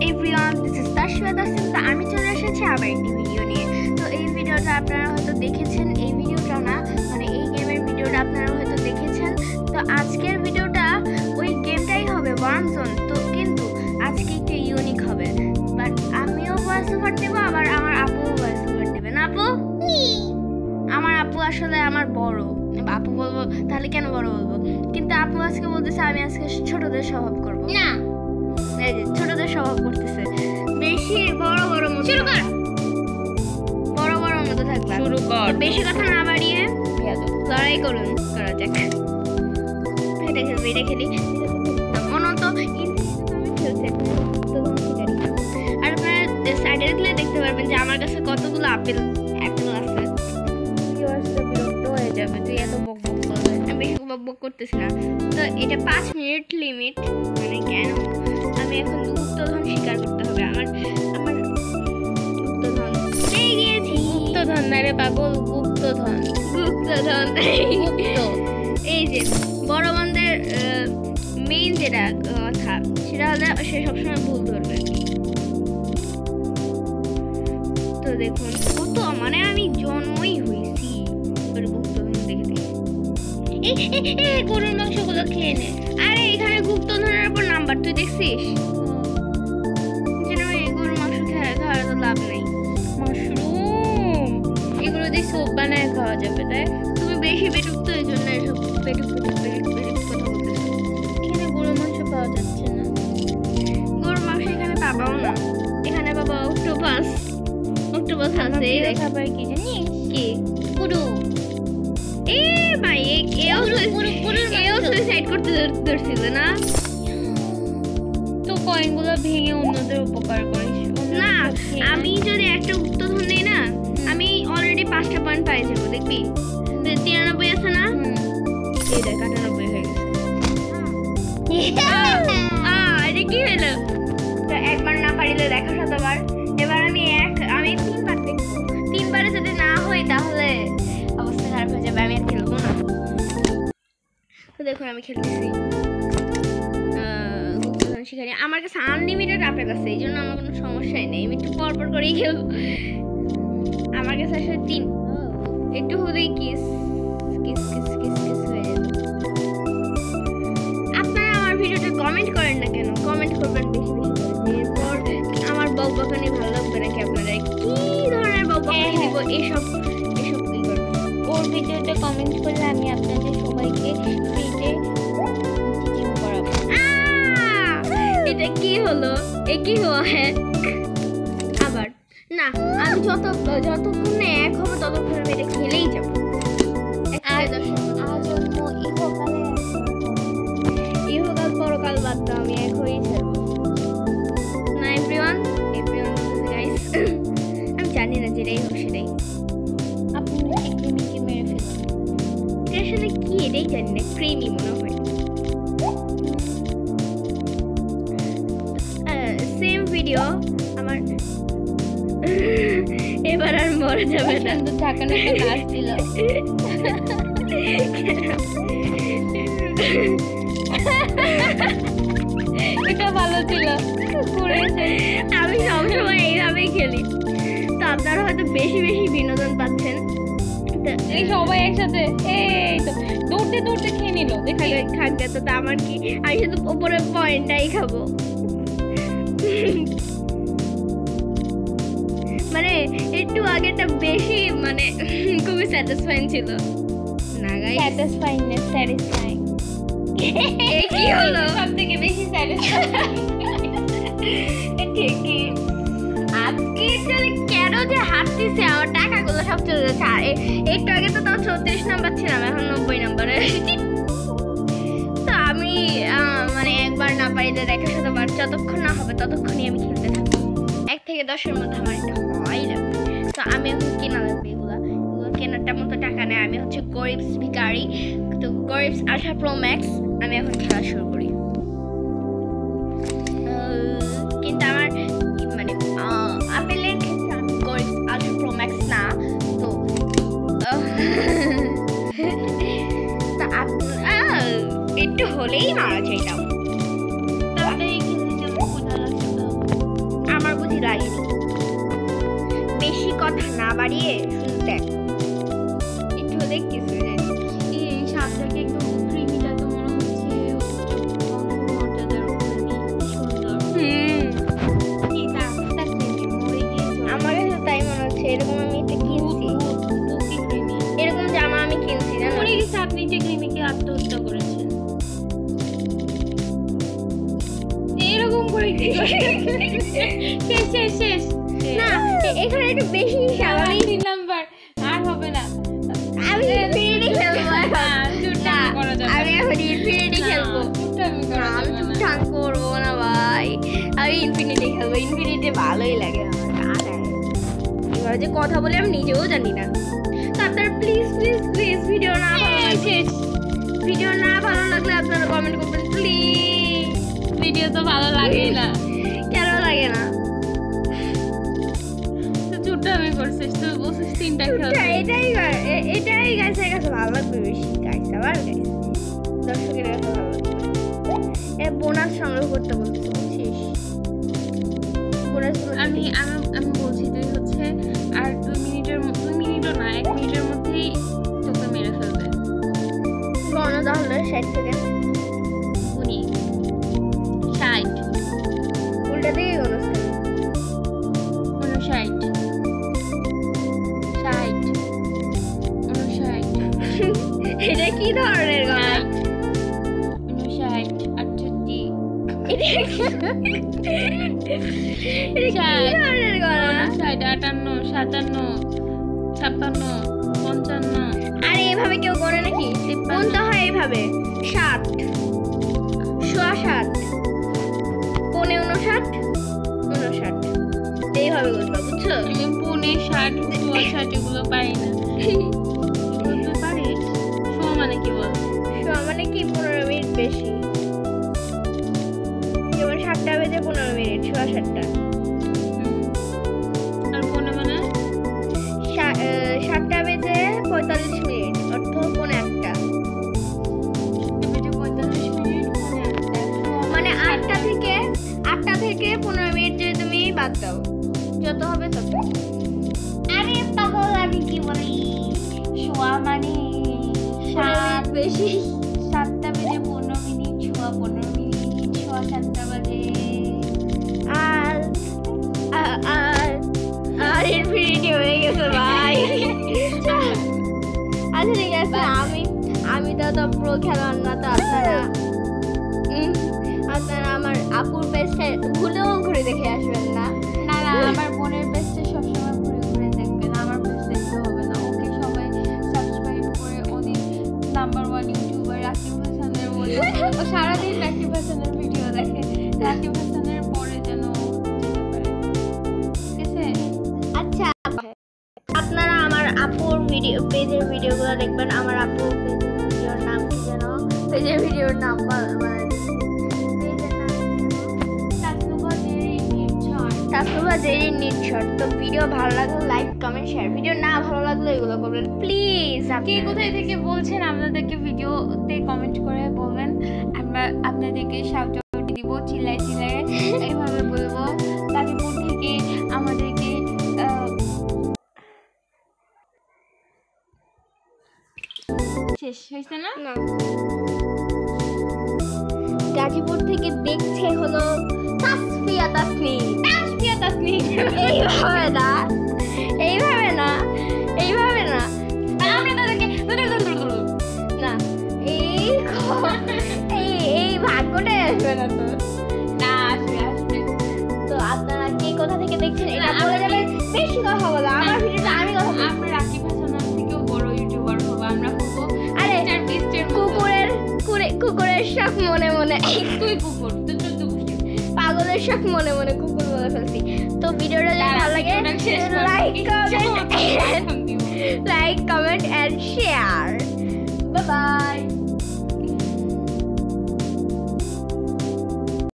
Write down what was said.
Everyone, this is Tashwat Asim. তো আমি চলে এসেছি আবার একটি ভিডিও নিয়ে। তো এই ভিডিওটা আপনারা হয়তো দেখেছেন, এই ভিডিওটা না মানে এই গেমের ভিডিওটা আপনারা হয়তো দেখেছেন। তো আজকের ভিডিওটা ওই গেমটাই হবে, ওয়ার্ম জোন। তো কিন্তু আজকে একটু ইউনিক হবে, বাট আমিও ভয়েস ওভার দেবো, আবার আমার আপুও ভয়েস ওভার দেবে। না আপু? আমার আপু আসলে আমার বড়, আপু বলবো তাহলে কেন বড় বলবো, কিন্তু আপু আজকে বলতেছে আমি আজকে ছোটদের স্বভাব করবো না। এই যে ছোটদের স্বভাব করতেছে, বেশি বড় বড় মতো শুরু কর, বড় বড় মতো থাকবে শুরু কর। বেশি কথা না বাড়িয়ে লড়াই করুন, করা যাক। এটা খেলি মনত খেলছে। আর আপনারা সাইডে দেখলে দেখতে পারবেন যে আমার কাছে কতগুলো আপেল এখনো আছে। বিরক্ত হয়ে যাবে তুই এত বক বক করবে, আমি বেশি বক বক করতেছি না। তো এটা 5 মিনিট লিমিট, মানে কেন আমি এখন গুপ্তধন শিকার করতে হবে। আমার গুপ্তধন পেয়ে গিয়েছি। গুপ্তধন না রে পাগল, গুপ্তধন গুপ্ত এই যে বড় বন্ধের মেইন যেটা কথা সেটা হলে সে সবসময় ভুল ধরবে। তো দেখুন কত, মানে আমি জন্মই হয়েছি গুপ্তধন দেখে দেখে। গরুর মাংসগুলো খেয়ে নে। আরে এখানে গুপ্তধনের উপর নাম্বার তুই দেখছিস? গরুর মাংস খাওয়ার তো লাভ নেই। মাশরুম এগুলো দিয়ে স্যুপ বানায় খাওয়া যাবে, তাই? তুমি বেশি পেটুক তো, এই জন্য এসব পেটুক কথা বলতেছো। এখানে গরুর মাংস পাওয়া যাচ্ছে না। গরুর মাংস এখানে পাবাও না, এখানে পাবা অক্টোপাস। অক্টোপাস আছে খাবার, কি জানিস? কি পুরো সুইসাইড করতে ধরছিল না? তো কয়েনগুলো ভেঙে অন্যদের উপকার করিস না। আমি যদি একটা গুপ্তধন নেই না, আমি অলরেডি 5টা পয়েন্ট পাই যাবো, দেখবি? 93 আছে না, এই দেখ 98 হয়ে গেছে। এটা কি হলো? তো একবার না পারিলে দেখা শতবার। এবার আমি 3বার দেখবো, 3বারে যদি না হয় তাহলে অবস্থা খারাপ হয়ে যাবে, আমি আর খেলবো না। তো দেখুন আমি খেলতেছি গুপ্তধন শিকারি। আমার কাছে আনলিমিটেড আপেল আছে, এই জন্য আমার কোনো সমস্যাই নেই, আমি একটু পরপর করেই খেলবো। আমার কাছে আসলে 3, একটু হলেই kiss kiss kiss kiss kiss হয়ে যেত। আপনারা আমার ভিডিওতে কমেন্ট করেন না কেন? কমেন্ট করবেন বেশি বেশি করে। এরপর আমার বকবকানি ভালো লাগবে নাকি আপনারা? কি ধরনের বকবকানি দিব? এসব কি করবেন? ওর ভিডিওতে কমেন্ট করলে আমি আপনাদের সবাইকে ফ্রিতে জিম করাবো। এটা কি হলো? এ কি হয় আবার? না, আমি যতক্ষণ না এক হবে ততক্ষণ আমি এটা খেলেই যাবো। ইহকাল পরকাল বাদ দাও, আমি এক হয়েই ছাড়বো না। এভরিওয়ান গাইস, আমি জানি না যেটাই হোক সেটাই আপনি ক্রিমিকে মেরে ফেলুন। এটা আসলে কি এটাই জানি না, ক্রিমি মনে হয়। সেম ভিডিও আমার। এবার আর মরে যাবে না, তো ঢাকানো একটা নাচ ছিল। এটা ভালো ছিল, আমি সবসময় এইভাবেই খেলি। তো আপনারা হয়তো বেশি বেশি বিনোদন পাচ্ছেন। এই সবাই একসাথে এই তো দৌড়তে দৌড়তে খেয়ে নিল, খাবে তো আমার কি? আমি শুধু উপরের পয়েন্টটাই খাবো। মানে একটু আগেটা বেশি, মানে খুবই স্যাটিসফাইং ছিল না গাইস? স্যাটিসফাইং না, স্যাটিসফাইং। কি হলো? সবথেকে বেশি স্যাটিসফাইং ঠিকই। আজকে কেন যে হাঁটতেছে, আমার টাকাগুলো সব চলে যাচ্ছে। একটু আগে তো তাও 34 নাম্বার ছিলাম, এখন 90 নাম্বারে। তো আমি মানে একবার না পারিলে দেখা শতবার, যতক্ষণ না হবে ততক্ষণই আমি খেলতে থাকবো। 1 থেকে 10-এর মধ্যে আমার একটা হয় লাগবে। তো আমি এখন কেনা লাগবে, এগুলো কেনার মতো টাকা নেই। আমি হচ্ছে গরিবস ভিখারি। তো গরিবস আল্ট্রা প্রো ম্যাক্স আমি এখন খেলা শুরু করি। কিন্তু আমার মানে আপেলের ক্ষেত্রে আমি গরিবস আল্ট্রা প্রো ম্যাক্স না। তো একটু হলেই মারা চাইতাম। তাড়াতাড়ি খেলতে যাবো, বাড়িয়ে শুধু দেখ, একটু দেখ কিছু এই সাপটাকে একদম ক্রিমিটা তো মনে হচ্ছে মর্যাদার সুন্দর। কি তার ক্রিমি মরে গিয়েছে। আমার কাছে তাই মনে হচ্ছে। এরকম আমি এটা কিনছি, বুকি ক্রিমি এরকম জামা আমি কিনছি জানো। মরে গেছে। আপনি যে ক্রিমিকে আত্মহত্যা করেছেন এরকম করে কি শেষ শেষ শেষ না এখানে একটু বেশি হিসাব। আমি 3 নাম্বার আর হবে না। আমি ইনফিনিটি খেলবো এখন। না আমি এখন ইনফিনিটি খেলবো। না আমি চুপচাপ করবো না ভাই, আমি ইনফিনিটি খেলবো। ইনফিনিটি ভালোই লাগে আমার। এবার যে কথা বলে আমি নিজেও জানি না। তো আপনারা প্লিজ প্লিজ প্লিজ ভিডিও না ভালো লাগলে, ভিডিও না ভালো লাগলে আপনারা কমেন্ট করবেন প্লিজ। ভিডিও তো ভালো লাগে না, কেন লাগে না? তো চুট্টামি করছিস তুই, বলছিস 3টা খেলতে। এটাই গাইসের কাছে ভালো লাগবে বেশি। গাইস আবার গাইস দর্শকের কাছে ভালো লাগবে। বোনাস সংগ্রহ করতে বলছিস। বোনাস আমি বলছি তুই হচ্ছে আর 2 মিনিটও না 1 মিনিটের মধ্যেই তোকে মেরে ফেলবে। গণ তাহলে 60 সেকেন্ড। উনি 60 উল্টা দিকে গণস 59 60 59 এটা কি ধরনের গণনা? 59 68 এটা কি ধরনের গণনা? 58 57 56 55 আরে এভাবে কেউ করে নাকি? কোনটা হয় এইভাবে? 60 60 59 59 এইভাবে বলবা বুঝছো? আমি 59 60 62 এগুলো পারি না। এগুলো তুই পারিস? শোয়া মানে কি বল? মানে কি 15 মিনিট বেশি, যেমন 7টা বেজে 15 মিনিট 7টা। আর কোনে মানে 7টা বেজে 45 মিনিট অর্থ 1:45। বেজে 45 মিনিট কোনে একটা মানে 8টা থেকে 15 মিনিট যদি তুমি বাদ দাও যত হবে তত। আরে পাগল আমি কি বলি, শোয়া মানে 7 বেশি। 7টা বেজে 15 মিনিট শোয়া 15 মিনিট শোয়া 7টা বাজে। আর ইনফিনিটি হয়ে গেছে ভাই। আচ্ছা ঠিক আছে, আমি তো প্রো খেলোয়াড় না, তো আপনারা আমার আপুর পেজটা ভুলেও ঘুরে দেখে আসবেন না। না আমার বোনের পেজটা সবসময় ঘুরে ঘুরে দেখবেন, আমার পেজ দেখতে হবে না। ওকে সবাই সাবস্ক্রাইব করে অনেক নাম্বার 1 ইউটিউবার রাকিব হাসানের মতো ও সারাদিন রাকিব হাসানের ভিডিও দেখে। রাকিব হাসানের পরে যেন যেতে পারে, ঠিক আছে? আচ্ছা আপনারা আমার আপুর পেজের ভিডিওগুলো দেখবেন। আমার আপুর ভিডিওর নাম কি যেন? পেজের ভিডিওর নাম তাসনুভা জেরিন নিটশট। তো ভিডিও ভালো লাগলে লাইক কমেন্ট শেয়ার, ভিডিও না ভালো লাগলে এগুলো করবেন প্লিজ। কে কোথায় থেকে বলছেন আপনাদেরকে ভিডিওতে কমেন্ট করে বলবেন, আমরা আপনাদেরকে সাহায্য দিব, চিল্লাই চিল্লাই এইভাবে বলবো। গাজীপুর থেকে আমাদেরকে শেষ হয়েছে না? গাজীপুর থেকে দেখছে হলো তাসফিয়া তাসনিম। এইভাবে না আমরা তাদেরকে না এই ভাগ্যটাই আসবে না তো। না আসবে। তো আপনারা কে কোথা থেকে দেখছেন এটা বলে যাবেন। বেশি কথা বলো, আমার ভিডিওটা আমি কথা বলবো। আমরা রাকিব হাসানের থেকেও বড় ইউটিউবার হবো। আমরা হবো আরে কুকুরের শখ মনে মনে। তুই কুকুর তুই 14 গোষ্ঠী পাগলের শখ মনে মনে কুকুর বলে ফেলছি। তো ভিডিওটা যদি ভালো লাগে like comment and share. Bye by.